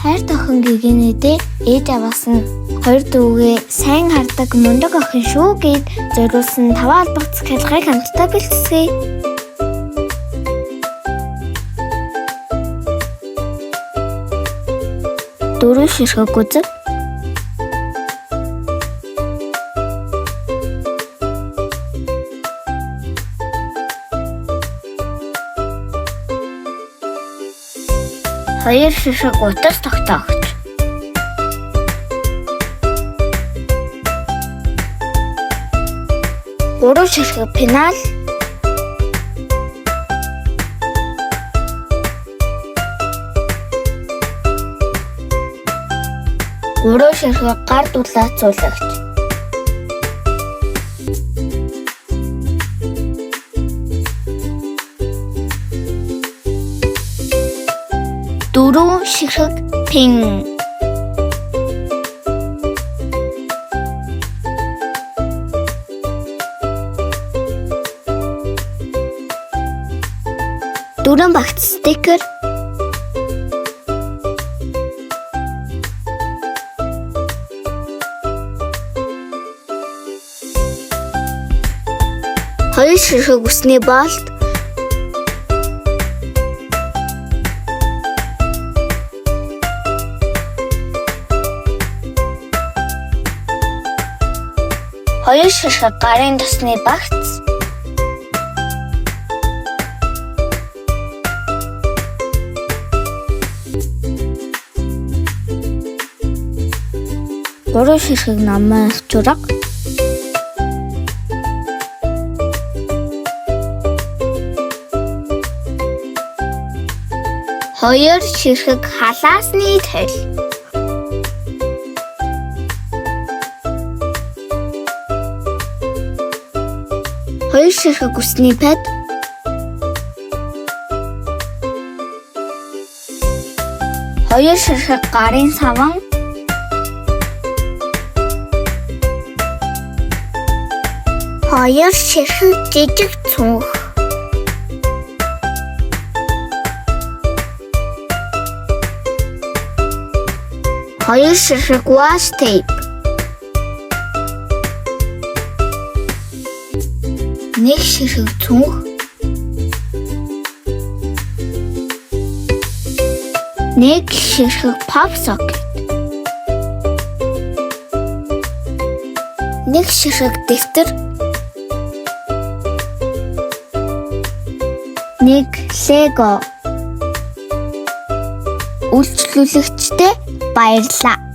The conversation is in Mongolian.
Хайр охин гэгэнэдээ ээж аваас нь хоёр дүүгээ сайн хардаг мундаг охин шүү гэд зориулсан 5 албац хэлхийг хамтдаа бэлтгэе. Дөрөв ширхэг үзэг. Хоёр ширхэг утас тогтоогч. Гурав ширхэг пенал. Гурав ширхэг гар дулаацуулагч. Дөрөв ширхэг пин. Дөрвөн багц стикер. Хоёр ширхэг үсний болт. Хоёр ширхэг гарын тосны багц. Гурав ширхэг намын чураг. Хоёр ширхэг халаасны тал. Хоёр ширхэг үсний пад. Хоёр ширхэг гарын саван. Хоёр ширхэг жижиг цүнх. Хоёр ширхэг washi tape. Нэг ширхэг цүнх. Нэг ширхэг pop socket. Нэг ширхэг дэвтэр. Нэг лего. Үйлчлүүлэгчтэй баярлалаа.